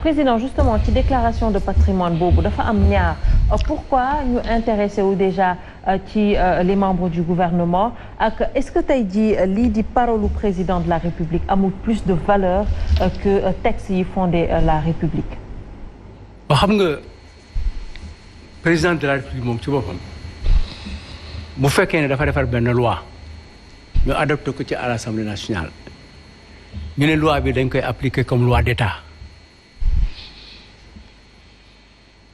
Président, justement ci déclaration de patrimoine boobu dafa am ñaar pourquoi ñu intéressé wu déjà ci les membres du gouvernement ak est-ce que tey jii lii di parolu président de la République amul plus de valeur que texte yi fondé la République. ba xam nga président de la République moom ci boppam bu fekkee ne dafa defar benn loi ñu adopté ko ci à l'Assemblée nationale ñu ne loi bi dañ koy appliquer comme loi d'État.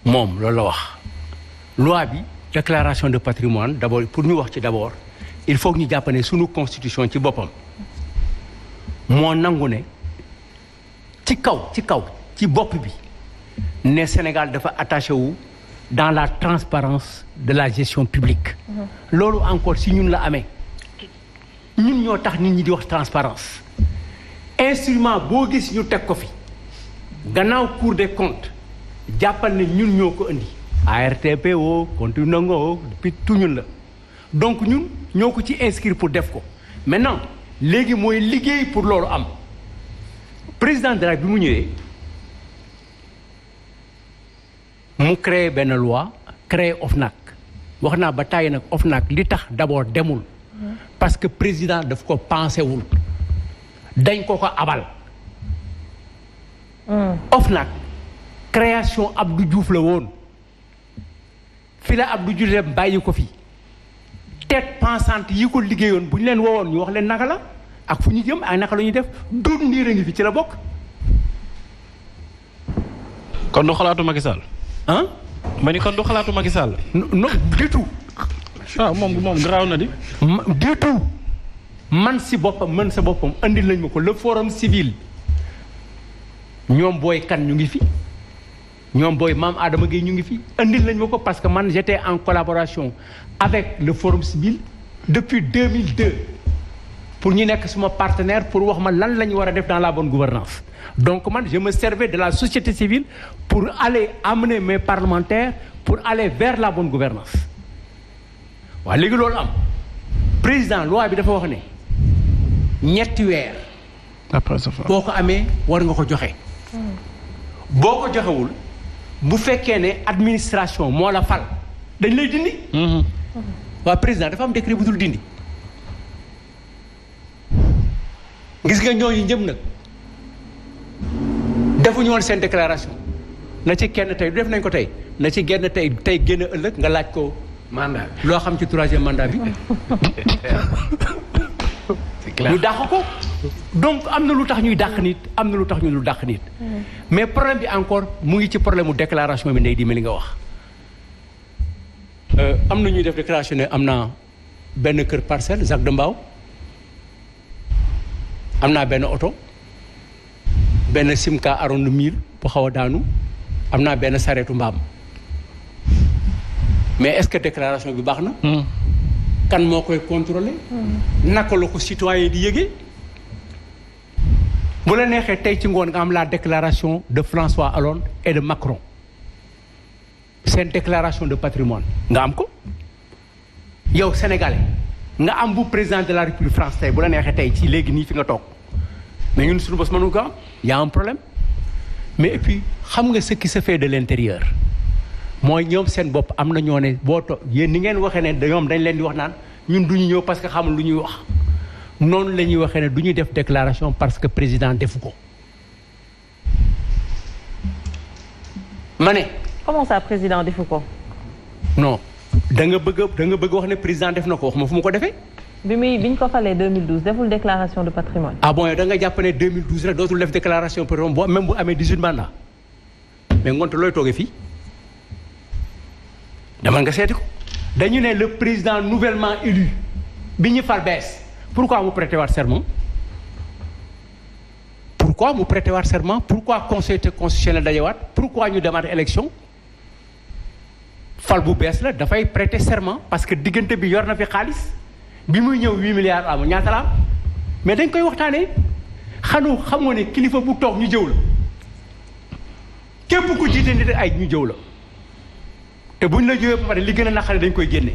moom loolu la wax loi bi déclaration de patrimoine d'abord pour ñu wax ci d'abord il faut que ñu jàpp ne sunu constitution ci boppam moo nangu ne ci kaw ci bopp bi ne Sénégal dafa attaché wu dans la transparence de la gestion publique loolu encore si ñun la amee ñun ñoo tax nit ñi di wax transparence instrument boo gis ñu teg ko fi gannaaw Cour des comptes jàppal ne ñun ñoo ko indi ARTP woo continue na nga depuis tout ñun la donc ñun ñoo ko ci inscrire pour def ko maintenant léegi mooy liggéey pour loolu am président de la bi mu ñëwee mu créé benn loi créé OFNAC wax naa ba tàyyi nag OFNAC li tax d'abord demul parce que président daf ko pensé wul dañ ko abal OFNAC création Abdou Diouf la woon fi la Abdou Diouf dem bàyyi ko fi tête pensante yi ko liggéeyoon bu ñu leen woowoon ñu wax leen naka la ak fu ñu jëm ak naka la ñuy def Doudou Ndir a ngi fi ci la bokk. kon du xalaatu Macky Sall. ah. ma ni kon du xalaatu Macky Sall. non du tout. ah moom garaaw na di. du tout man si boppam man sa boppam andil nañ ma ko le forum civil ñoom booy kan ñu ngi fi. ñoom booy Mame Adama Gueye ñu ngi fi andil nañ ma ko parce que man j'étais en collaboration avec le Forum civil depuis 2002 pour ñu nekk suma partenaire pour wax ma lan la ñu war a def dans la bonne gouvernance donc man je me servais de la société civile pour aller amener mes parlementaires pour aller vers la bonne gouvernance waaw léegi loolu am président loi bi dafa wax ne ñetti weer boo ko amee war nga ko joxe boo ko joxewul bu fekkee ne administration moo la fal dañ lay dindi. waa président dafa am décret bu dul dindi. gis nga ñooñu ñëpp nag defuñu woon seen déclaration na ci kenn tey du def nañ ko tey na ci genn tey génn ëllëg nga laaj ko. mandat loo xam ci troisième mandat bi. ñu dàq ko donc am na lu tax ñuy dàq nit am na lu tax ñu lu dàq nit mais problème bi encore mu ngi ci problème mu déclaration bi ndey di mel li nga wax am na ñuy def déclaration ne am naa benn kër parcelle Zac de Mbao am naa benn oto benn simka around 1000 bu xaw a daanu am naa benn sareetu mbaam mais est-ce que déclaration bi baax na kan moo koy contrôler naka la ko citoyen di yëgee bu la neexee tey ci ngoon nga am la déclaration de François Hollande et de Macron seen déclaration de patrimoine nga am ko yow sénégalais nga am bu président de la République France tey bu la neexee tey ci léegi nii fi nga toog mais ñun suñu bos mënu ko am y a un problème mais et puis xam nga ce qui se fait de l'intérieur mooy ñoom seen bopp am na ñoo ne boo toog yéen ni ngeen waxee ne ñoom dañ leen di wax naan ñun du ñu ñëw parce que xamul lu ñuy wax noonu la ñuy waxee ne du ñu def déclaration parce que président defu ko. ma ne. comment ça président defu ko. non da nga bëgg wax ne président def na ko wax ma fu mu ko defee. bi ñu ko falee 2012 deful déclaration de patrimoine. ah bon da nga jàpp ne 2012 rek dootul def déclaration de patrimoine boo même bu amee 18 mandats mais ngoonte looy toogee fii. dama nga seeti ko dañu ne le président nouvellement élu bi ñu fal bees pourquoi mu prêter waat serment pourquoi conseil constitutionnel dajewaat pourquoi ñu demaat élection fal bu bees la dafay prêter serment parce que diggante bi yor na fi xaalis bi muy ñëw 8 milliards am ñaata la am mais dañ koy waxtaanee xamoo ne kilifa bu toog ñu jëw la képp ku jiite nit ay ñu jëw la te buñ la jógee ba pare li gën a naqare dañ koy génne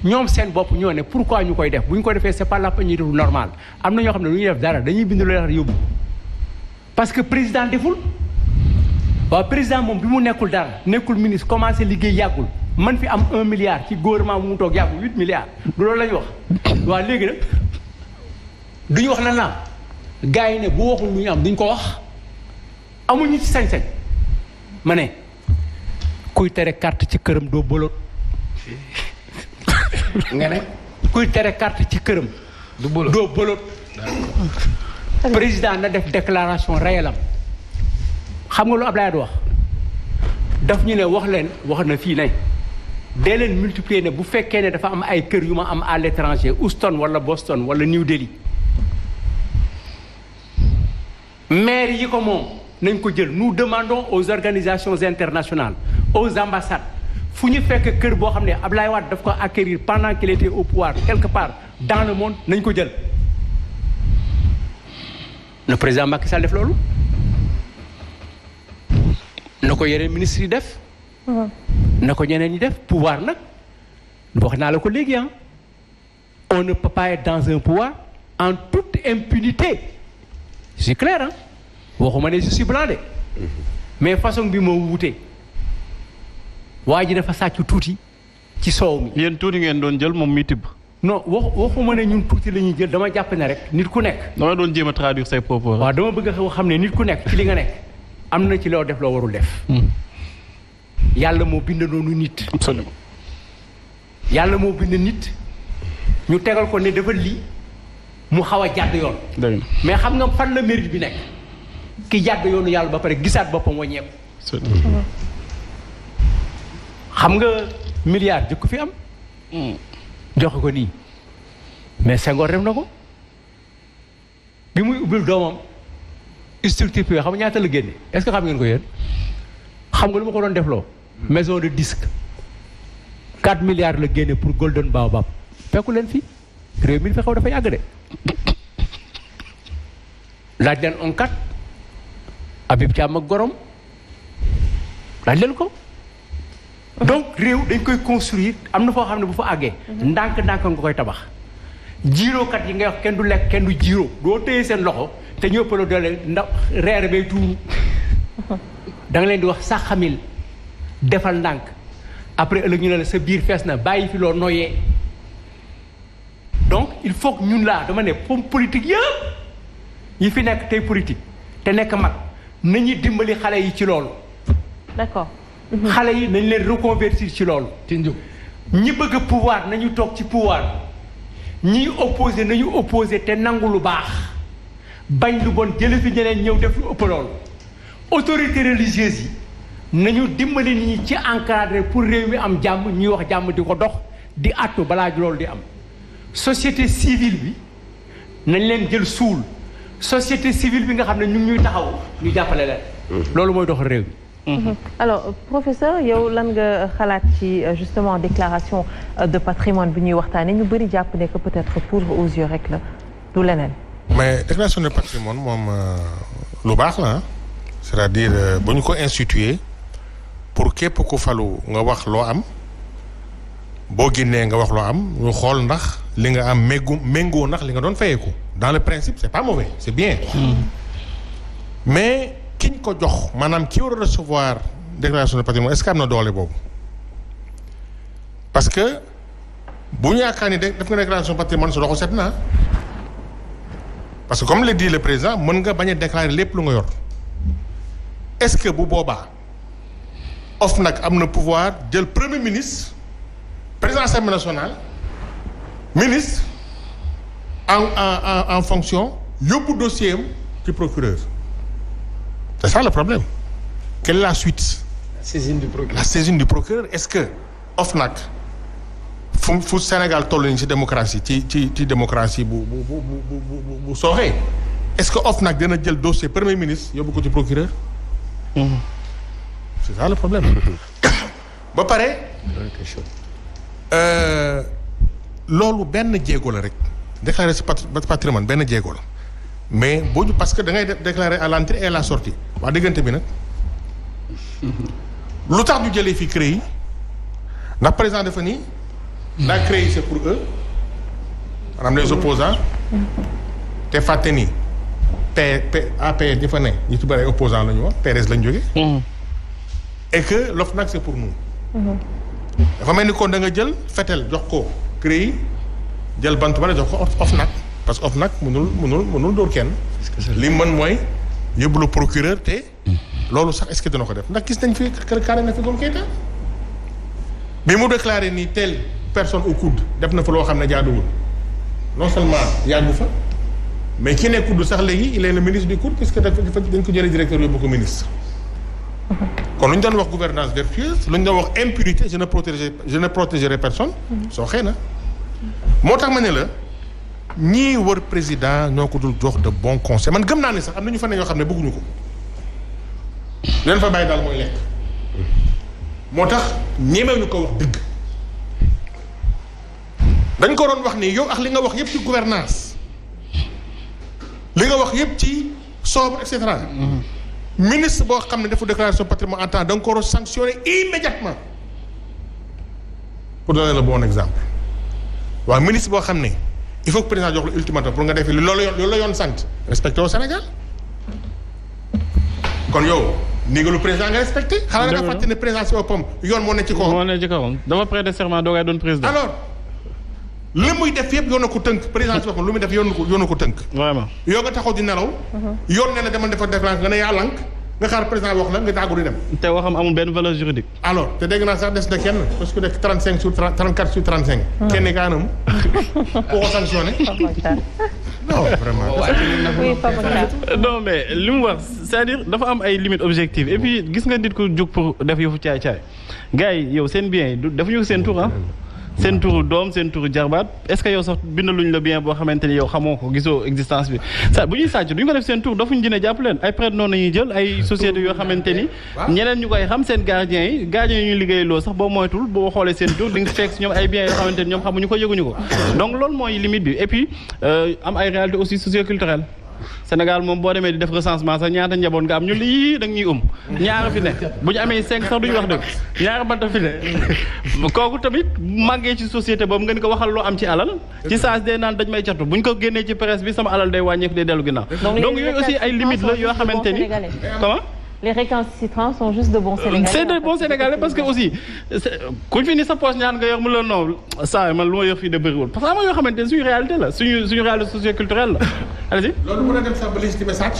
ñoom seen bopp ñoo ne pourquoi ñu koy def bu ñu ko defee c'est pas la peine ñu def normal am na ñoo xam ne lu ñuy def dara dañuy bind lu leen yóbbu parce que président deful waaw président moom bi mu nekkul dara nekkul ministre commencé liggéey yàggul man fi am 1 milliard ci gouvernement bu mu toog yàggul 8 milliards du loolu la ñu wax waaw léegi nag duñu wax lan la gars yi ne bu waxul lu ñu am duñ ko wax amuñu ci sañ-sañ ma ne kuy tere carte ci këram doo bolot nga ne kuy tere carte ci këram doo bolot président na def déclaration réelle am xam nga lu Ablaye di wax daf ñu ne wax na fii ne dee leen multiplier ne bu fekkee ne dafa am ay kër yu ma am à l'étranger Houston wala Boston wala New Delhi maire yi ko moom nañ ko jël nous demandons aux organisations internationales aux ambassades fu ñu fekk kër boo xam ne Ablaye Wade daf ko acquérir pendant qu'il était au pouvoir quelque part dans le monde nañ ko jël le président Macky Sall def loolu na ko yeneen ministres yi def na ko ñeneen ñi def pouvoir nag wax naa la ko léegi on ne peut pas être dans un pouvoir en toute impunité c'est clair waxuma ne je suis blanc de mais façon bi moo wute waa ji dafa sàcc tuuti ci soow mi. yéen tuuti ngeen doon jël moom mi tibb. non waxuma ne ñun tuuti la ñuy jël dama jàpp ne rek nit ku nekk. dama doon jéem a traduire say propos. waaw dama bëgg a xam ne nit ku nekk ci li nga nekk am na ci loo def loo warul def. yàlla moo bind noonu nit. absolument. yàlla moo bind nit ñu tegal ko ne dafa lii mu xaw a jàdd yoon. dëgg mais xam nga fan la mérite bi nekk ki jàdd yoonu yàlla ba pare gisaat boppam wàññeeku. xam nga milliard jëkk fi am. joxe ko nii mais Senghor def na ko bi muy ubbil doomam structure privée xam nga ñaata la génne est-ce que xam ngeen ko yéen xam nga lu ma ko doon defloo maison de disque 4 milliards la génne pour Golden Baobab fekku leen fii réew mi fa xaw dafa yàgg de laaj leen onkat Habib Thiam ak gorom laaj leen ko donc réew dañ koy construire am na foo xam ne bu fa àggee ndànk-ndànk nga koy tabax jiirookat yi ngay wax kenn du lekk kenn du jiiroo doo téye seen loxo te ñoo pëlo doole ndax reer bay tuuru da nga leen di wax sax xamil defal ndànk après ëllëg ñu ne la sa biir fees na bàyyi fi loo noyyee donc il faut que ñun laa dama ne pomme politique yëpp yi fi nekk tey politique te nekk mag nañuy dimbali xale yi ci loolu d'accord xale yi nañ leen reconvertir ci loolu ñi bëgg pouvoir nañu toog ci pouvoir ñiy opposé nañu opposé te nangu lu baax bañ lu bon jële fi ñeneen ñëw def lu ëpp loolu autorités religieuses yi nañu dimbali nit ñi ci encadré pour réew mi am jàmm ñuy wax jàmm di ko dox di àttu balaa loolu di am société civile bi nañ leen jël suul société civile bi nga xam ne ñu ngi ñuy taxaw ñu jàppale leen loolu mooy doxal réew mi alors professeur yow lan nga xalaat ci justement déclaration de patrimoine bi ñuy waxtaanee ñu bëri jàpp ne que peut-être poudre aux yeux rek la du leneen. mais déclaration de patrimoine moom lu baax la c'est-à-dire bu ñu ko instituer pour képp ku falu nga wax loo am boo génnee nga wax loo am ñu xool ndax li nga am méngoo ndax li nga doon fayeeku dans le principe c'est pas mauvais c'est bien. mais. kiñ ko jox maanaam ki war a recevoir déclaration de patrimoine est-ce que am na doole boobu parce que bu ñu yaakaar ni def nga déclaration de patrimoine sa loxo set na parce que comme le dit le président mën nga bañ a déclarer lépp lu nga yor est-ce que bu boobaa OFNAC am na pouvoir jël premier ministre président Assemblée nationale ministre en fonction yóbbu dossier am ci procureur. C'est ça le problème. Quelle est la suite? La saisine du procureur. La saisine du procureur. Est-ce que OFNAC fu Sénégal toll nii ci démocratie ci démocratie bu sooxee est-ce que OFNAC dina jël dossier premier ministre yóbbu ko ci procureur? C'est ça le problème. ba pare loolu benn jéego la rek déclarer ci patrimoine benn jéego la. mais boo ñu parce que da ngay déclarer à l'entrée et à la sortie waa diggante bi nag lu tax ñu jëlee fii CREI ndax président dafa nii la CREI c'est pour eux maanaam les opposants te fàtte ni APR ñi fa ne ñu ci bëri ay opposants la ñu wax PDS lañ jógee et que l'OFNAC c'est pour nous. dafa mel ni kon da nga jël fetel jox ko CREI jël bant ba jox ko OFNAC parce que OFNAC mënul dóor kenn. li mën mooy yóbbu le procureur te. loolu sax est-ce que dina ko def ndax gis nañ fi carré na fi Gom Keita bi mu déclaré ni telle personne au coude def na fa loo xam ne jaaduwul non seulement yàggu fa mais ki ne coude sax léegi il est le ministre du coude puisque dañ ko jëlee directeur yóbbu ko ministre. kon lu ñu doon wax gouvernance vertueuse lu ñu doon wax impunité je ne protégerai personne. soo xëy na moo tax ma ne la ñii wër président ñoo ko dul jox de bons conseils man gëm naa ne sax am na ñu fa ne ñoo xam ne bëgguñu ko. leen fa bàyyi daal mooy lekk moo tax ñemewuñu ko wax dëgg dañ ko doon wax ni yow ak li nga wax yëpp ci gouvernance li nga wax yëpp ci sobre et cetera ministre boo xam ne dafa déclaration patrimoine en temps da nga ko war a sanctionner immédiatement pour donner le bon exemple waaw ministre boo xam ne il faut que président jox la ultimatum pour nga defee loolu la yoon sant respecté au Sénégal kon yow ndigalu président nga respecté. xanaa da nga fàtte ne président si boppam yoon moo ne ci kawam. moo ne ci kawam dafa prêter serment doo ngay doon président. alors li muy def yëpp yoon na ko tënk président si boppam lu muy def yoon na ko tënk. vraiment yow nga taxaw di nelaw. yoon ne la demal defar déclaration nga ne yaa lànk nga xaar président wax la nga tàggu di dem. te waxam amul benn valeur juridique. alors te dégg naa sax des na kenn parce que def 35 sur 34 sur 35. kenn kaa anam koo ko sanctionné. non vraiment. non mais li mu wax c'est-à-dire dafa am ay limites objectives et puis gis nga nit ko jóg pour def yëfu caay-caay gars yi yow seen bien yi defuñu ko seen tur ah. seen turu doom seen turu jarbaat est-ce que yow sax bindaluñ la bien boo xamante ni yow xamoo ko gisoo existence bi sa bu ñuy sàcc duñ ko def seen tur dafuñ jëne jàpp leen ay prête noonu nañuy jël ay sociétés yoo xamante ni ñeneen ñu koy xam seen gardien yi ñuy liggéeyloo sax boo moytul boo xoolee seen tur di nga fekk si ñoom ay biens yoo xamante ni ñoom xamuñu ko yëguñu ko donc loolu mooy limite bi et puis am ay réalités aussi socioculturelles Sénégal moom boo demee di def recensement sax ñaata njaboot nga am ñu lii da nga ñuy ñaara fi ne bu ñu amee 5 sax duñu wax dëgg ñaara banta fi ne kooku tamit màggee ci société boobu nga ni ko waxal loo am ci alal ci saa si day naan dañ may catu bu ñu ko génnee ci presse bi sama alal day wàññeeku day dellu ginnaaw donc yooyu aussi ay limites la yoo xamante ni comment les récalcitrants sont juste de bons Sénégalais. c'est de bons Sénégalais parce que aussi kuñ fi ni sa poche ñaan nga yor mu la non saa man lu ma yor fii de bëriwul parce que am na yoo xamante ne suñu réalité la suñu réalité socioculturelle la allez-y. loolu mën a dem sax ba légitimer sàcc.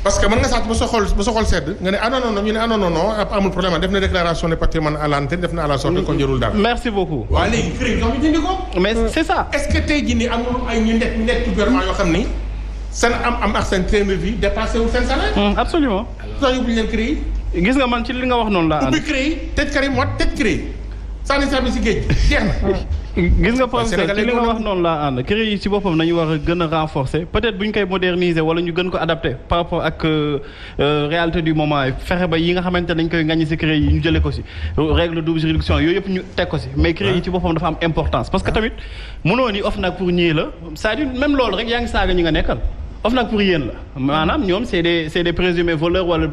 parce que mën nga sàcc ba sa xol sedd nga ne ah non ñu ne ah non amul problème def na déclaration de patrimoine à l'entrée def na à la sortie kon jërul dara. merci beaucoup. waaw léegi kër yi ñu dindi ko. mais c'est ça. est-ce que tey jii nii amul ay ñu nekk gouvernement yoo xam ni seen am ak seen train de vie dépassé wu seen salaire. absolument. soo yóbbu leen CREI. gis nga man ci li nga wax noonu laa ànd. ubbi CREI tëj Karim Wade tëj CREI sànni saa bi si géej jeex na. gis nga professeur ci li nga wax noonu laa ànd CREI yi ci boppam nañu war a gën a renforcer peut-être bu ñu koy moderniser wala ñu gën ko adapter par rapport ak réalité du moment fexe ba yi nga xamante ne dañ koy ngañi ci CREI yi ñu jëlee ko ci règle double juridiction yooyu yëpp ñu teg ko ci mais CREI yi ci boppam dafa am importance parce que tamit mënoo ni OFNAC pour ñii la c'est-à-dire même loolu rek yaa ngi saaga ñi nga nekkal OFNAC pour yéen la maanaam ñoom c'est des présumés voleurs wala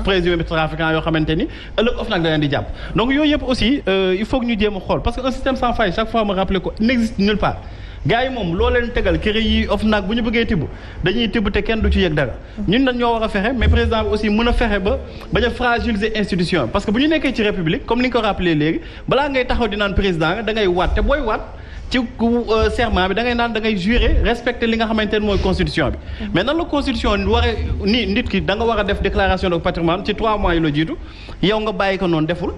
présumés trafiquants yoo xamante ni ëllëg OFNAC da leen di jàpp donc yooyu yëpp aussi il faut que ñu jéem a xool parce que un système sans faille chaque fois ma rappelé ko n'existe nulle part gars yi moom loo leen tegal CREI yi OFNAC bu ñu bëggee tibb dañuy tibb te kenn du ci yëg dara ñun nag ñoo war a fexe mais président bi aussi mën a fexe ba bañ a fragiliser institution parce que bu ñu nekkee ci république comme ni nga ko rappelé léegi balaa ngay taxaw di naan président da ngay waat te booy waat ci serment bi da ngay naan da ngay jurer respecter li nga xamante ne mooy constitution bi mais nan la constitution war a ni nit ki da nga war a def déclaration de patrimoine ci 3 mois yi la jiitu yow nga bàyyi ko noonu deful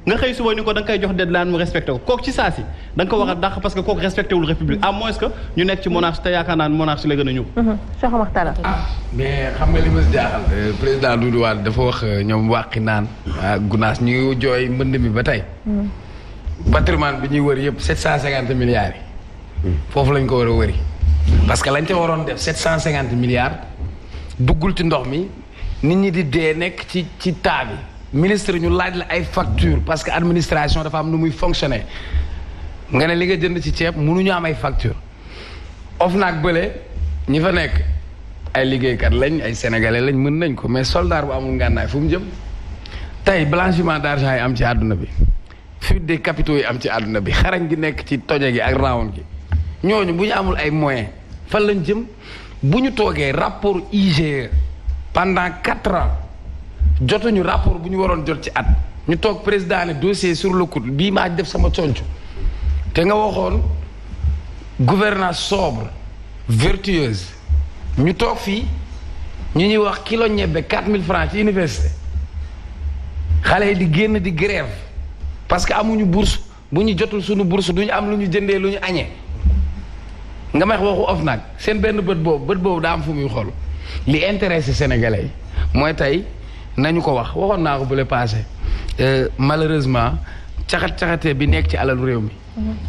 nga xëy suba ni ko da nga koy jox deadline mu respecté ko kooku ci saa si da nga ko war a dàq parce que kooku respecté wul république à moins que ñu nekk ci monarchie te yaakaar naa ne monarchie la gën a ñëw. Cheikh Oumar Talla. mais xam nga li ma si jaaxal. président Doudou Wade dafa wax ñoom wàqi naan gunaas ñu ngi jooy mbënd mi ba tey. patrimoine bi ñuy wër yëpp 750 milliards yi. foofu lañ ko war a wëri. parce que lañ ca waroon def 750 milliards duggul ci ndox mi nit ñi di dee nekk ci taa bi. ministre ñu laaj la ay facture parce que administration dafa am nu muy fonctionner nga ne li nga jënd ci ceeb mënuñu am ay facture OFNAC bële ñi fa nekk ay liggéeykat lañ ay sénégalais lañ mën nañ ko mais soldat bu amul ngànnaay fu mu jëm tey blanchiment d'argent yi am ci àdduna bi fuite des capitaux yi am ci àdduna bi xarañ gi nekk ci toje gi ak raawon gi ñooñu bu ñu amul ay moyens fan lañ jëm bu ñu toogee rapport IGE pendant 4 ans jotuñu rapport bu ñu waroon jot ci at ñu toog président ne dossier sur le coude bii maa def sama conc te nga waxoon gouvernance sobre vertueuse ñu toog fii ñu ñuy wax kilo ñebbe 4000 francs ci université xale yi di génn di grève parce que amuñu bourse bu ñu jotul suñu bourse duñu am lu ñu jëndee lu ñu añee nga may waxu OFNAC seen benn bët boobu daa am fu muy xool li intéressé sénégalais yi mooy tey nañu ko wax waxoon naa ko bu le passé malheureusement caxat-caxatee bi nekk ci alalu réew mi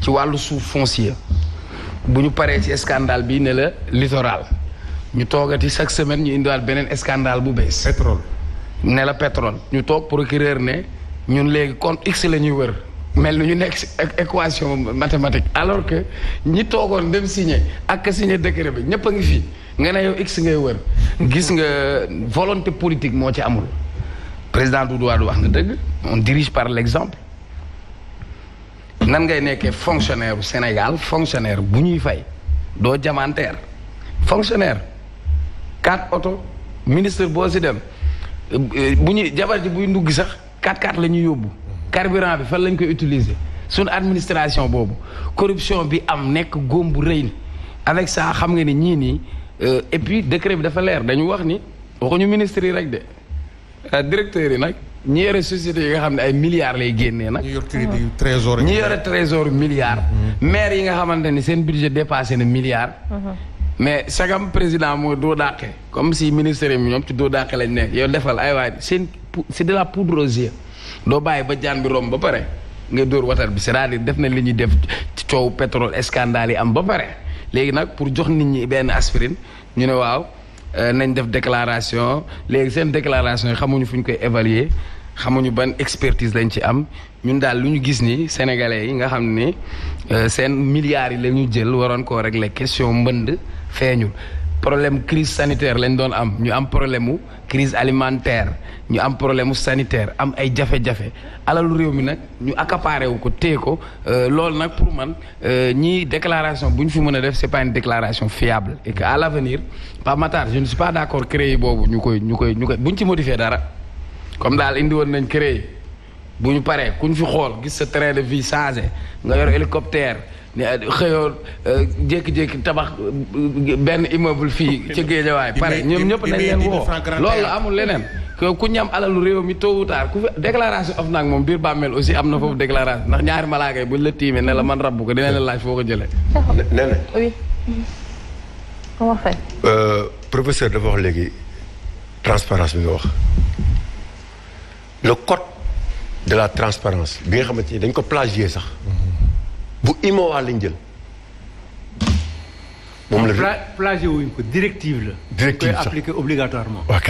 ci wàllu suuf foncier bu ñu paree ci scandale bi ne la littoral ñu toogati chaque semaine ñu indiwaat beneen scandale bu bees pétrole ne la pétrole ñu toog procureur ne ñun léegi compte X la ñuy wër mel ni ñu nekk ci équation mathématique alors que ñi toogoon dem signé ak signé décret bi ñëpp a ngi fii nga ne yow X ngay wër gis nga volonté politique moo ci amul président Doudou Wade wax na dëgg on dirige par l'exemple nan ngay nekkee fonctionnaire bu Sénégal fonctionnaire bu ñuy fay doo jamanteer fonctionnaire 4 oto ministre boo si dem bu ñuy jabar ji buy ndugg sax 4x4 la ñuy yóbbu carburant bi fan lañ koy utiliser suñu administration boobu corruption bi am nekk góom bu rëy avec ça xam nga ni ñii nii et puis décret bi dafa leer dañu wax ni waxuñu ministre yi rek de directeurs yi nag ñi yore société yi nga xam ne ay milliards lay génnee nag. ñi yor crédit trésor. ñi yore trésor milliards. maire yi nga xamante ni seen budget dépassé na milliards. mais sagam président mooy doo dàqe comme si ministère yi ñoom ci doo dàqe lañ nekk yow defal ay waay c'est de la poudre aux yeux doo bàyyi ba jaan bi romb ba pare nga dóor watar bi c'est-à-dire def na li ñuy def ci coow pétrole scandale yi am ba pare léegi nag pour jox nit ñi benn aspirine ñu ne waaw nañ def déclaration léegi seen déclaration yi xamuñu fu ñu koy évaluer xamuñu ban expertise lañ ci am ñun daal lu ñu gis ni sénégalais yi nga xam ni seen milliards yi la ñu jël waroon koo régler question mbënd feeñul problème crise sanitaire lañ doon am ñu am problème mu crise alimentaire ñu am problème mu sanitaire am ay jafe-jafe alalu réew mi nag ñu accaparé wu ko téye ko loolu nag pour man ñii déclaration bu ñu fi mën a def c'est pas une déclaration fiable et que à l'avenir Pape Matar je ne suis pas d'accord créer boobu ñu koy bu ñu ci modifier dara comme daal indi woon nañ créer bu ñu paree ku ñu fi xool gis sa train de vie changé nga yor hélicoptère ne xëyoon jékki-jékki tabax benn immeuble fii ci Guédiawaye pare ñoom ñëpp nañ leen woo loolu la amul leneen ku ñam alalu réew mi tôt ou tard ku fi déclaration of nag moom biir bàmmeel aussi am na foofu déclaration ndax ñaari malaaka yi buñ la tiimee ne la man rabbu ko dina leen laaj foo ko jëlee nee na oui comment faire professeur dafa wax léegi transparence bi nga wax le code de la transparence bi nga xamante ni dañ ko plagier sax bu IMOA lañ jël moom la plagié wuñ ko directive la. directive sax koy appliquer obligatoirement. ok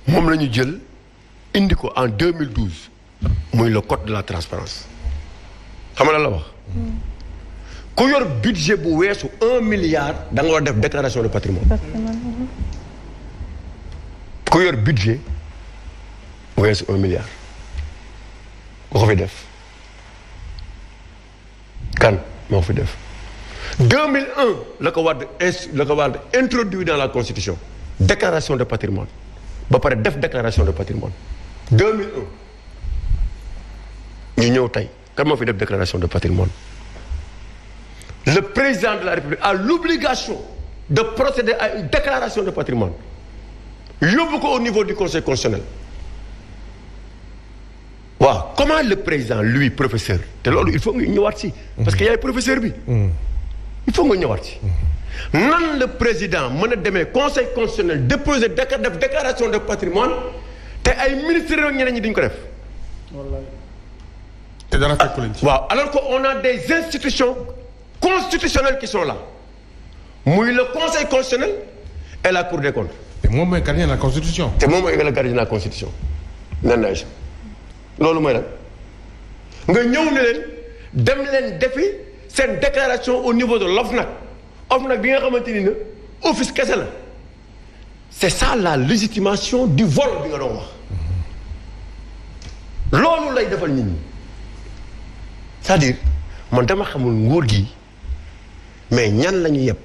moom la ñu jël indi ko en 2012 muy le code de la transparence xam nga lan la wax ku yor budget bu weesu 1 milliard da nga war a def déclaration de patrimoine ku yor budget bu weesu 1 milliard ku ko fi def kan moo fi def 2001 la ko war de introduire dans la constitution déclaration de patrimoine ba pare def déclaration de patrimoine 2001 ñu ñëw tey kan moo fi def déclaration de patrimoine le président de la République a l'obligation de procéder à une déclaration de patrimoine yóbbu ko au niveau du conseil constitutionnel waaw comment le président lui professeur te loolu il faut nga ñëwaat si parce que yaay professeur bi il faut nga ñëwaat si nan le président mën a demee conseil constitutionnel déposer def déclaration de patrimoine te ay ministres ak ñeneen ñi duñ ko def te dara fekk lañ ci. waaw alors que on a des institutions constitutionnelles qui sont là muy le conseil constitutionnel et la cour des comptes te moom mooy gardien de la constitution. te moom mooy le gardien de la constitution nan naa loolu mooy lan nga ñëw ne leen dem leen defi seen déclaration au niveau de l'OFNAC OFNAC bi nga xamante ni ne office kese la c'est ça la légitimation du vol bi nga doon wax loolu lay defal nit ñi c'est-à-dire man dama xamul nguur gi mais ñan la ñu yeb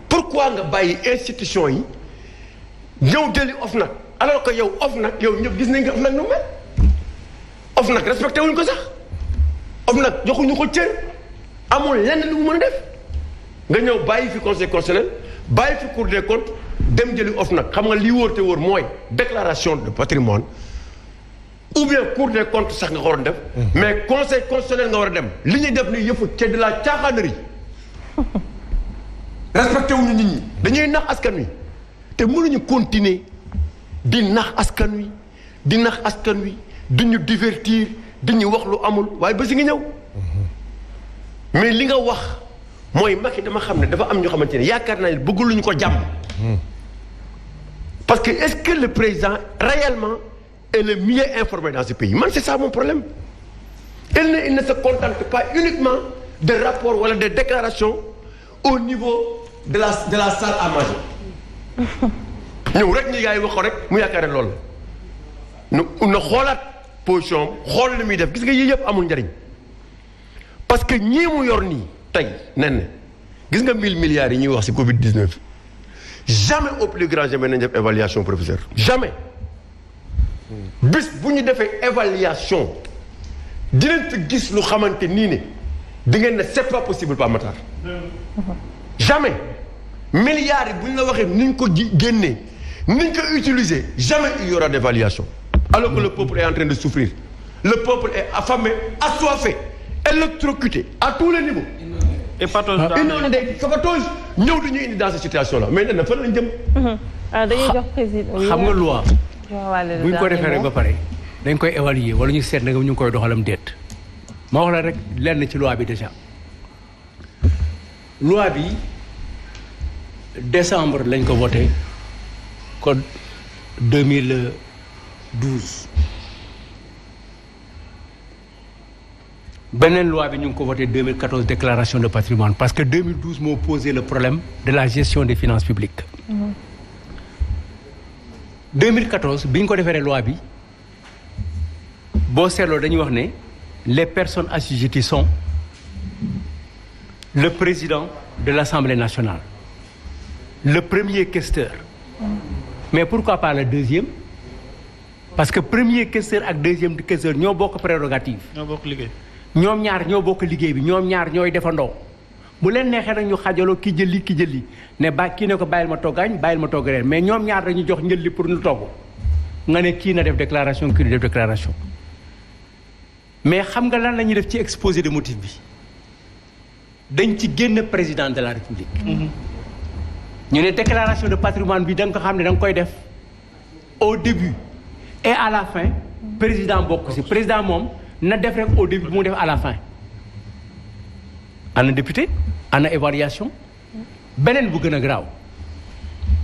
pourquoi nga bàyyi institution yi ñëw jëli OFNAC alors que yow OFNAC yow ñëpp gis nañ nga OFNAC nu mel OFNAC respecté wuñ ko sax OFNAC joxuñu ko cër amul lenn lu mu mën a def nga ñëw bàyyi fi conseil constitutionnel bàyyi fi cour des comptes dem jëli OFNAC xam nga lii wóor te wóor mooy déclaration de patrimoine ou bien cour des comptes sax nga ko war a def mais conseil constitutionnel nga war a dem li ñuy def ni yëfu c'est de la caaxaanerie respecté wuñu nit ñi dañuy nax askan wi te mënuñu continuer di nax askan wi di nax askan wi di ñu divertir di ñu wax lu amul waaye ba si ngi ñëw mais li nga wax mooy Macky dama xam ne dafa am ñoo xamante ne yaakaar naa ne bëgguluñu ko jàmm parce que est-ce que le président réellement est le mieux informé dans ce pays man c'est ça mon problème il ne se contente pas uniquement de rapports wala de déclarations au niveau de la salle à manger ñëw rek ñi gars yi wax ko rek mu yaakaar ne loolu na xoolaat position xool li muy def gis nga yii yëpp amul njariñ parce que ñii mu yor nii tey nen gis nga 1000 milliards yi ñuy wax ci Covid 19 jamais au plus grand jamais nañ def évaluation professeur jamais bis bu ñu defee évaluation dinañ fi gis lu xamante nii ne di ngeen ne c'est pas possible pas Matar jamais milliards yi bu ñu la waxee ni ñu ko génnee ni ñu ko utiliser jamais il y aura d'évaluation alors que le peuple est en train de souffrir le peuple est affamé assoiffé électrocuté à tous les niveaux et patauge inondé patauge ñëw du ñu indi dans cette situation là mais nee na fan lañ jëm dañuy jox président xam nga loi bu ñu ko defee rek ba pare dañ koy évaluer wala ñu seet nag ñu ngi koy doxalam déet ma wax la rek lenn ci loi bi déjà loi bi décembre lañ ko voté code 2012 beneen loi bi ñu ngi ko voté 2014 déclaration de patrimoine parce que 2012 moo posé le problème de la gestion des finances publiques 2014 bi ñu ko defee loi bi boo seetloo dañuy wax ne les personnes assujetties sont le président de l'Assemblée nationale le premier questeur mais pourquoi pas le deuxième parce que premier questeur ak deuxième questeur ñoo bokk prérogative ñoo bokk liggéey ñoom ñaar ñoo bokk liggéey bi ñoom ñaar ñooy defandoo bu leen neexee nag ñu xajaloo ki jëli ne kii ne ko bàyyil ma toggaañ bàyyil ma togg reer mais ñoom ñaar dañu jox njëlli pour ñu togg nga ne kii na def déclaration kii na def déclaration mais xam nga lan la ñuy def ci exposé de motif bi dañ ci génn président de la république ñu ne déclaration de patrimoine bi da nga ko xam ne da nga koy def au début et à la fin président bokk ci président moom na def rek au début mu def à la fin ana député ana évaluation beneen bu gën a garaaw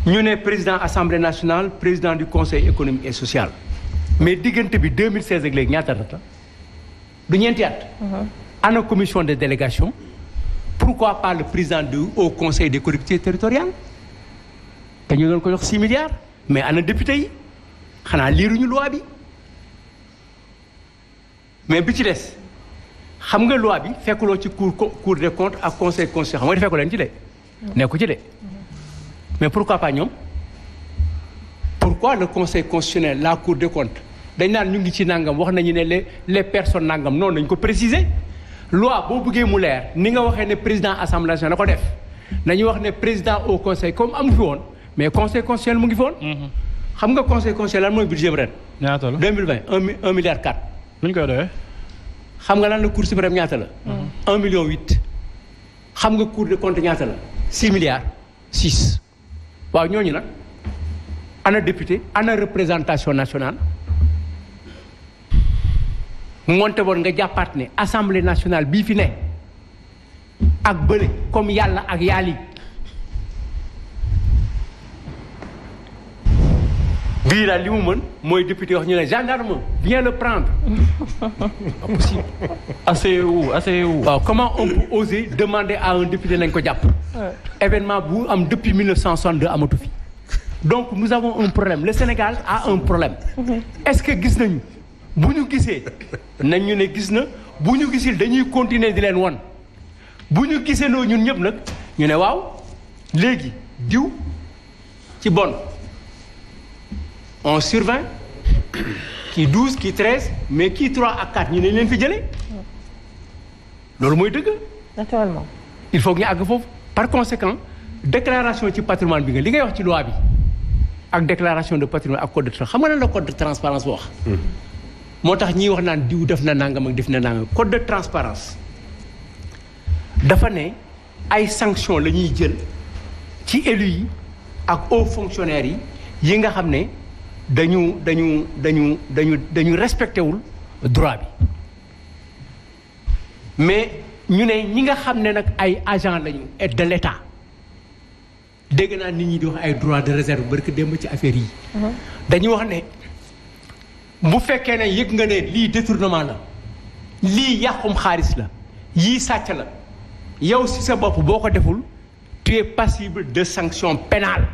ñu ne président assemblée nationale président du conseil économique et social mais diggante bi 2016 ak léegi ñaata at la du ñeenti at ana commission de délégation pourquoi pas le président du haut conseil des collectivités territoriales te ñu doon ko jox 6 milliards mais ana député yi xanaa liiruñu loi bi mais bi ci des xam nga loi bi fekkuloo ci cour des comptes ak conseil constitutionnel xam nga di fekku leen ci de nekku ci de mais pourquoi pas ñoom pourquoi le conseil constitutionnel la cour des comptes dañ naan ñu ngi ci nangam wax nañu ne les personnes nangam noonu nañ ko préciser loi boo bëggee mu leer ni nga waxee ne président assemblée nationale na ko def nañu wax ne président au conseil comme amu fi woon mais conseil constitutionnel mu ngi fi woon xam nga conseil constitutionnel lan mooy budget ren ñaata la 2020 1 milliard 4 lu ñu koy doyee xam nga lan la cour suprême ñaata la 1 million 8 xam nga cour des comptes ñaata la 6 milliards 6 waaw ñooñu nag ana député ana représentation nationale moonte woon nga jàppaat ne assemblée nationale bii fi ne ak bële comme yàlla ak yàlli bii daal li mu mën mooy député wax ñu ne gendarme viens le prendre pas possible ACEU waaw comment on peut oser demander à un député nañ ko jàpp événement bu am depuis 1962 amatu fi donc nous avons un problème le Sénégal a un problème est-ce que gis nañu bu ñu gisee nañ ñu ne gis na bu ñu gisil dañuy continuer di leen won bu ñu gisee noo ñun ñëpp nag ñu ne waaw léegi diw ci bon on sur 20 kii 12 kii 13 mais kii 3 ak 4 ñu ne leen fi jëlee loolu mooy dëgg. naturellement. il faut que ñu àgg foofu par conséquent déclaration ci patrimoine bi nga li ngay wax ci loi bi ak déclaration de patrimoine ak code de xam nga nan la code de transparence wax. moo tax ñiy wax naan diw def na nangam ak def na nangam code de transparence dafa ne ay sanctions la ñuy jël ci élus yi ak hauts fonctionnaires yi nga xam ne dañu respecté wul droit bi mais ñu ne ñi nga xam ne nag ay agents lañu et de l'État dégg naa nit ñi di wax ay droit de réserve barki démb ci affaire yi. dañuy wax ne bu fekkee ne yëg nga ne lii détournement la lii yàqum xaalis la yii sàcc la yow si sa bopp boo ko deful tu es passible de sanction pénale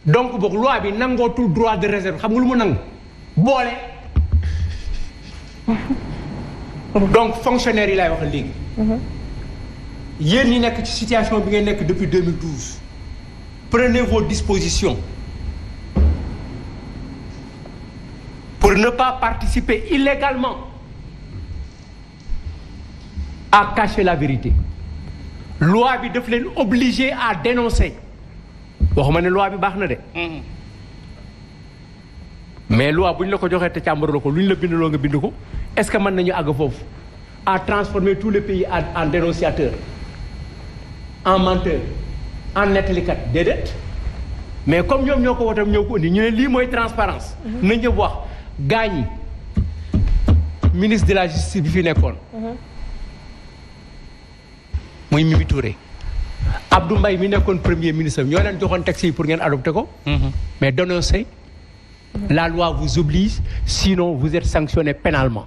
donc boog loi bi nangootul droit de réserve xam nga lu mu nangu boole donc fonctionnaire yi laay wax léegi yéen ñi nekk ci situation bi ngeen nekk depuis 2012 prenez vos dispositions pour ne pas participer illégalement à cacher la vérité loi bi daf leen obligé à dénoncer waxuma ne loi bi baax na de mais loi bu ñu la ko joxee te càmbaroo ko lu ñu la bindaloo nga bind ko est-ce que mën nañu àgg foofu à transformer tout le pays en dénonciateur en menteur en nettalikat déedéet mais comme ñoom ñoo ko wotam ñoo ko indi ñu ne lii mooy transparence nañ ñëpp wax gaañi ministre de la justice bi fi nekkoon muy Mimi Touré Abdou Mbaye mi nekkoon premier ministre ñoo leen joxoon texte yi pour ngeen adopté ko mais dénoncé la loi vous oblige sinon vous êtes sanctionné pénalement.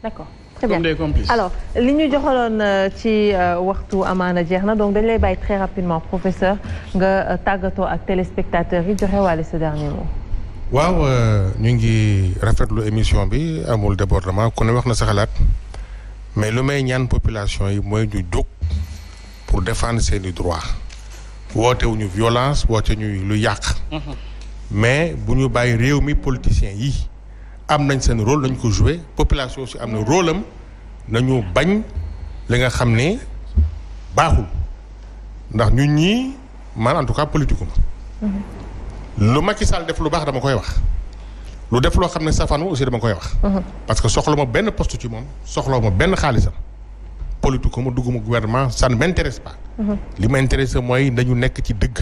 D'accord. Très bien. Comme des complices. Alors li ñu joxaloon ci waxtu amaana jeex na donc dañ lay bàyyi très rapidement professeur nga tàggatoo ak téléspectateurs yi joxe waale ce dernier mot. waaw ñu ngi rafetlu émission bi amul débordement ku ne wax na sa xalaat mais lu may ñaan population yi mooy ñu jóg pour défendre seeni droit wootewuñu violence woote ñu lu yàq. mais bu ñu bàyyi réew mi politiciens yi am nañ seen rôle nañ ko jouer population aussi am na rôle am nañu bañ li nga xam ne baaxul ndax ñun ñii man en tout cas politique lu Macky Sall def lu baax dama koy wax lu def loo xam ne safaan aussi dama koy wax. parce que soxla ma benn poste ci moom soxla ma benn xaalisam politique ma dugguma gouvernement ça ne m'intéresse pas. li ma intéresse mooy nañu nekk ci dëgg.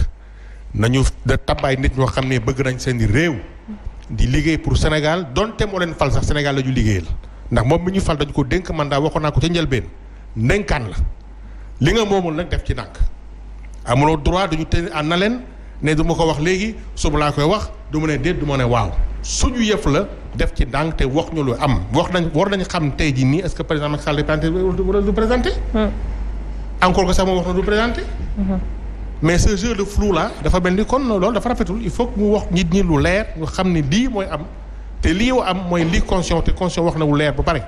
nañu da tabaay nit ñoo xam ne bëgg nañ seen réew di liggéey pour Sénégal donte moo leen fal sax Sénégal la ñu liggéeyal ndax moom mi ñu fal dañu ko dénk mandat waxoon naa ko ca njëlbeen ndénkaan la li nga moomul nag def ci nànk amuloo droit dañu tenir en haleine ne du ma ko wax léegi suba laa koy wax du ma ne déet du ma ne waaw suñu yëf la def ci ndànk te wax ñu lu am wax nañ war nañ xam tey jii nii est-ce que président Macky Sall day présenté encore que sax moom wax na du présenté mais ce jeu de flou là dafa mel ni kon loolu dafa rafetul il faut que mu wax nit ñi lu leer ñu xam ne lii mooy am te lii am mooy lii conscient te conscient wax na lu leer ba pare.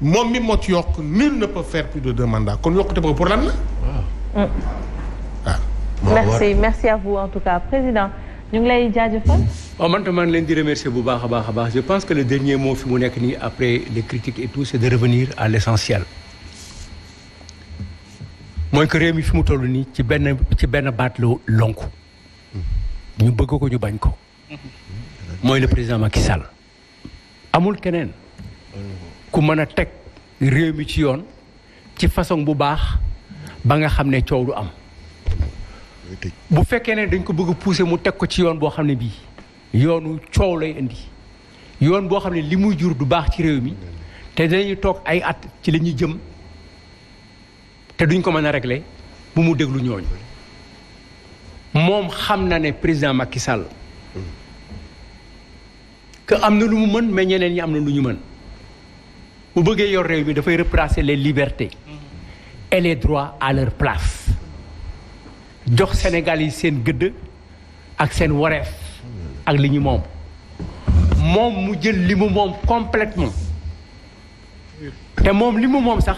moom mi moo ci yokk nul ne peut faire plus de 2 mandats kon yokkute boobu pour lan la. merci à vous en tout cas président ñu ngi lay jaajëfal. waaw man tam maa ngi leen di remercier bu baax a baax je pense que le dernier mot fi mu nekk nii après les critiques et tout c'est de revenir à l'essentiel. mooy que réew mi fi mu toll nii ci benn baat la lonku ñu bëgg ko ñu bañ ko mooy le président Macky Sall amul keneen ku mën a teg réew mi ci yoon ci façon bu baax ba nga xam ne coow du am bu fekkee ne dañ ko bëgg a pousser mu teg ko ci yoon boo xam ne bii yoonu coow lay indi yoon boo xam ne li muy jur du baax ci réew mi te dinañu toog ay at ci la ñuy jëm te duñ ko mën a régler bu mu déglu ñooñu moom xam na ne président Macky Sall que am na lu mu mën mais ñeneen ñi am na lu ñu mën bu bëggee yor réew mi dafay replacer les libertés et les droits à leur place jox Sénégal yi seen gëdd ak seen wareef ak li ñu moom mu jël li mu moom complètement te moom li mu moom sax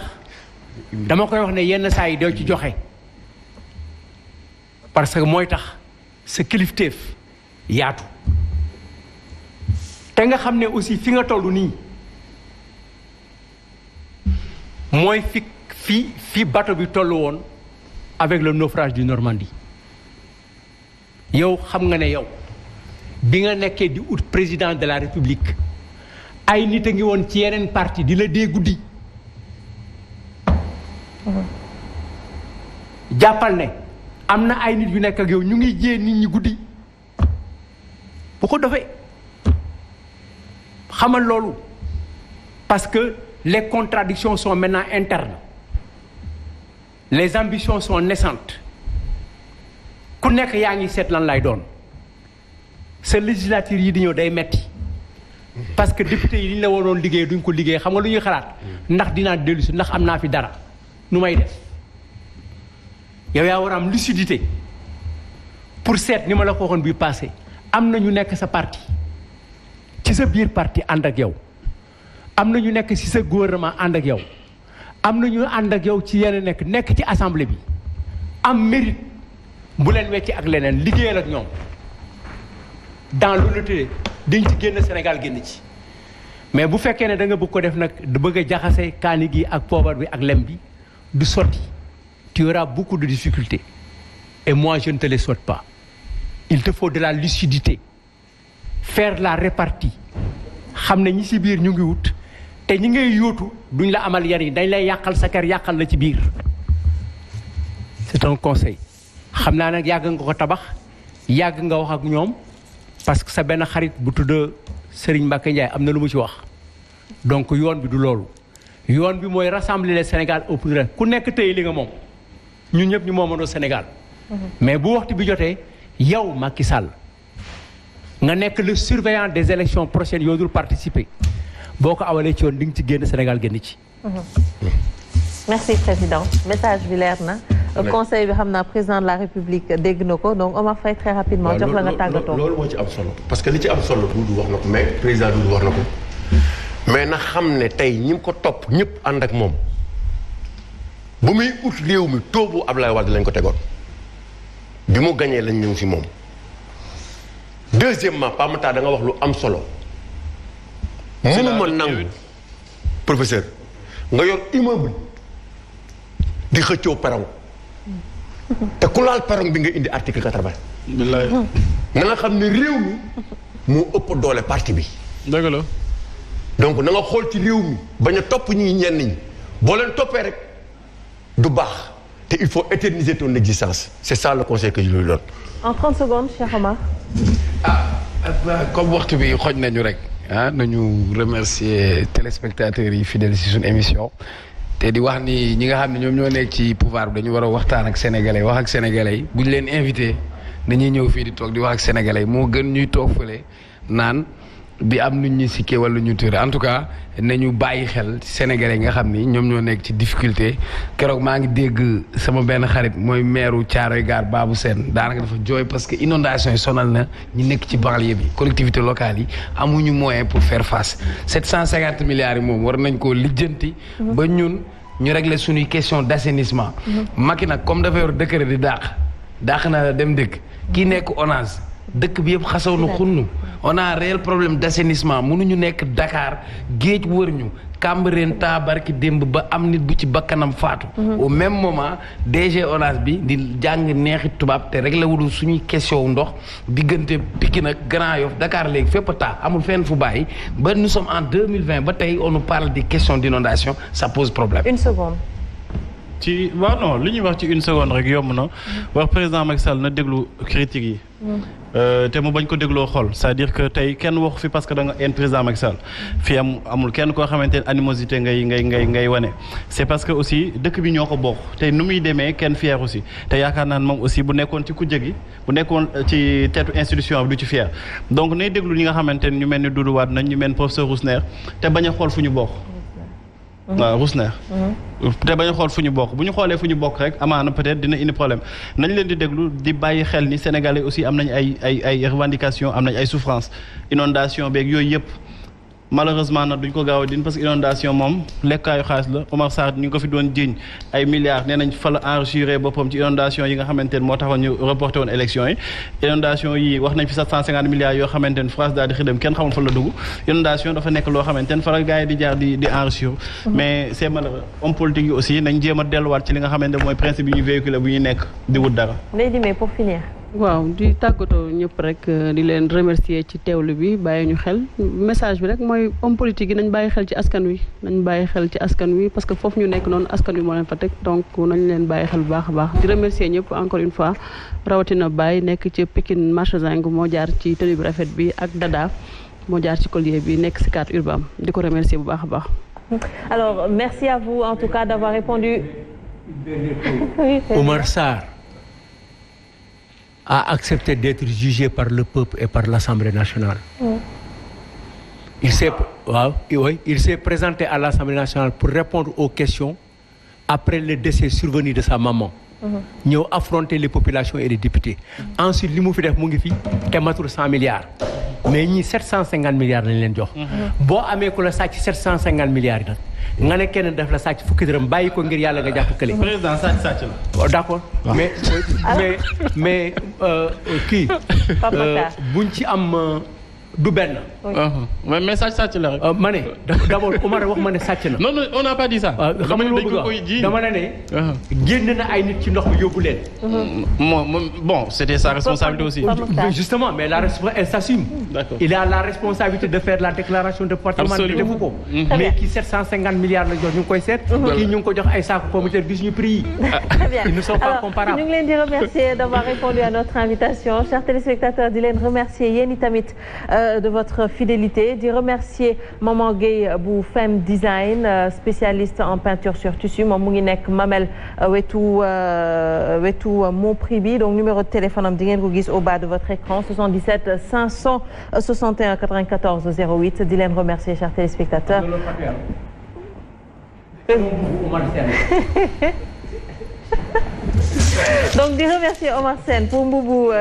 dama koy wax ne yenn saa yi doo ci joxe parce que mooy tax sa kilifteef yaatu te nga xam ne aussi fi nga toll nii mooy fi bateau bi toll woon avec le naufrage du Normandie yow xam nga ne yow bi nga nekkee di ut président de la République ay nit a ngi woon ci yeneen parti di la dee guddi jàppal ne am na ay nit yu nekk ak yow ñu ngi jee nit ñi guddi bu ko defee xamal loolu parce que les contradictions sont maintenant internes les ambitions sont naissantes ku nekk yaa ngi seet lan lay doon sa législature yi di ñëw day metti parce que député yi li ñu la waroon liggéey duñ ko liggéey xam nga lu ñuy xalaat ndax dinaa dellu si ndax am naa fi dara nu may def yow yaa war a am lucidité pour seet ni ma la ko waxoon bii passé am na ñu nekk sa parti ci sa biir parti ànd ak yow am na ñu nekk ci sa gouvernement ànd ak yow am na ñu ànd ak yow ci yeneen nekk ci assemblée bi am mérite bu leen wecci ak leneen liggéeyal ak ñoom dans l'honnêteté dañ ci génn Sénégal génn ci mais bu fekkee ne da nga bëgg ko def nag da bëgg a jaxase kaani gi ak poobar bi ak lem bi du sotti tu auras beaucoup de difficultés et moi je ne te les souhaite pas il te faut de la lucidité faire la répartie xam ne ñi ci biir ñu ngi wut te ñi ngay yóotu duñ la amal yariñ dañ lay yàqal sa kër yàqal la ci biir c'est un conseil xam naa nag yàgg nga ko tabax yàgg nga wax ak ñoom parce que sa benn xarit bu tudd Serigne Mbacké Ndiaye am na lu mu ci wax donc yoon bi du loolu yoon bi mooy rassembler le Sénégal au plus ku nekk tey li nga moom ñun ñëpp ñu moomandoo Sénégal mais bu waxtu bi jotee yow Macky Sall nga nekk le surveillant des élections prochaines yoo dul participer boo ko awalee ci yoon di nga ci génn Sénégal génn ci. merci président message bi leer na. conseil bi xam naa président de la République dégg na ko donc Omar Faye très rapidement jox la nga tàggatoo. loolu moo ci am solo parce que li ci am solo Doudou wax na ko mais président Doudou wax na ko mais na xam ne tey ñi ko topp ñëpp ànd ak moom bu muy ut réew mi toobu Ablaye Wade lañ ko tegoon bi mu gañee lañ ñëw si moom. deuxièmement Pamata da nga wax lu am solo. mënuma nangu professeur nga yor immeuble di xëccoo perron te ku laal perron bi nga indi article 80. billaay. na nga xam ne réew mi moo ëpp doole parti bi. dëgg la. donc na nga xool ci réew mi bañ a topp ñi ñenn ñi boo leen toppee rek du baax te il faut éterniser ton existence c'est ça le conseil que je lui donne. en 30 secondes Cheikh Omar. comme waxtu bi xoj nañu rek nañu remercier téléspectateurs yi fidèles ci suñu émission te di wax ni ñi nga xam ne ñoom ñoo nekk ci pouvoir bi dañu war a waxtaan ak sénégalais wax ak sénégalais yi bu ñu leen invité dañuy ñëw fii di toog di wax ak sénégalais yi moo gën ñuy toog fële naan bi am nu ñu sikkee wala ñu turé en tout cas nañu bàyyi xel sénégalais yi nga xam ni ñoom ñoo nekk ci difficulté keroog maa ngi dégg sama benn xarit mooy maire Thiaroye Gare Babou Sène daanaka dafa jooy parce que inondation yi sonal na ñi nekk ci banlieue bi collectivité locale yi amuñu moyen pour faire face 750 milliards yi moom war nañ koo lijjanti ba ñun ñu régler suñuy question d'assainissement Macky nag comme dafa yor décret di dàq na dem dëkk kii nekk ONAS dëkk bi yëpp xasaw na xunnu on a un réel problème d'assainissement mënuñu nekk Dakar géej wër ñu Cambérène barki démb ba am nit bu ci bakkanam faatu au même moment DG ONAS bi di jàng neexi tubaab te réglé wul suñuy question ndox diggante Pikine ak Grand Yoff Dakar léegi fépp a taa amul fenn fu bàyyi ba nous sommes en 2020 ba tey on nous parle des questions d'inondation ça pose problème. Une seconde. ci waaw non li ñuy wax ci une seconde rek yomb na wax président Macky Sall na déglu critiques yi te mu bañ ko dégloo xool c'est-à-dire que tey kenn waxu fi parce que da nga en président Macky Sall fii amul kenn koo xamante ne animosité ngay wane c'est parce que aussi dëkk bi ñoo ko bokk tey nu muy demee kenn fier aussi te yaakaar naan moom aussi bu nekkoon ci kujje gi bu nekkoon ci teetu institution bi du ci fier donc nay déglu ñi nga xamante ne ñu mel ni Doudou Wade nañ ñu mel professeur Rousner te bañ a xool fu ñu bokk waaw Rousner te bañ a xool fu ñu bokk bu ñu xoolee fu ñu bokk rek amaana peut-être dina indi problème nañ leen di déglu di bàyyi xel ni Sénégalais aussi am nañ ay revendications am nañ ay souffrances inondation beeg yooyu yëpp malheureusement nag duñ ko gaaw a din parce que inondation moom lekkaayu xaalis la Omar Sarr ñu ngi ko fi doon jiiñ ay milliards nee nañ fa la enrichir boppam ci inondation yi nga xamante ne moo taxoon ñu reporté woon élection yi inondation yi wax nañ fi 750 milliards yoo xamante ne France daal di xidam kenn xamul fa la dugg inondation dafa nekk loo xamante ne fa la gars yi di jaar di enrichir mais c'est malheureux homme politique yi aussi nañ jéem a delluwaat ci li nga xamante ne mooy principe yi ñu véhiculé bu ñuy nekk di wut dara. Lady May pour finir. waaw di tàggatoo ñëpp rek di leen remercier ci teewlu bi bàyyi ñu xel message bi rek mooy homme politique yi nañ bàyyi xel ci askan wi parce que foofu ñu nekk noonu askan wi moo leen fa teg donc nañ leen bàyyi xel bu baax a baax di remercier ñëpp encore une fois rawatina Baye nekk ci Pikine marché Zinc moo jaar ci tenue bi rafet bi ak Dada moo jaar ci collier bi nekk si 4 Urbam di ko remercier bu baax a baax. Alors merci à vous en tout cas d'avoir répondu. Omar Sarr a accepté d'être jugé par le peuple et par l'Assemblée nationale. Il s'est présenté à l'Assemblée nationale pour répondre aux questions après le décès survenu de sa maman. ñëw affronter les populations et les députés. Ensuite li mu fi def mu ngi fi te matul 100 milliards. mais ñii 750 milliards lañ leen jox. boo amee ku la sàcc 750 milliards yi nag. nga ne kenn def la sàcc fukki dërëm bàyyi ko ngir yàlla nga jàpp kële. président sàcc la. Oh, d'accord mais kii. buñ ci am du benn. mais sàcc la rek. ma ne d'abord Omar wax ma ne sàcc na. non on n'a pas dit ça. xam nga lu bëgg dama ne génn na ay nit ci ndox mi yóbbu leen. bon c'était sa responsabilité aussi. Justement mais la responsabilité elle s'assume. D'accord. Il a la responsabilité de faire la déclaration de patrimoine bi defu ko. mais kii 750 milliards la jox ñu ngi koy seet. kii ñu ngi ko jox ay saako communautaire gis ñu prix yi. Très bien. Ils ne sont pas comparables. ñu ngi leen di remercier d'avoir répondu à notre invitation chers téléspectateurs di leen remercier yéen itamit de votre fidélité di remercier Maman Gueye bu Femme Design spécialiste en peinture sur tissu moom mu ngi nekk Mamel wetu Mon Prix bi donc numéro de téléphone am di ngeen ko gis au bas de votre écran 77 561 94 08 di leen remercier chers téléspectateurs. Donc di remercier Omar Sène pour mbubu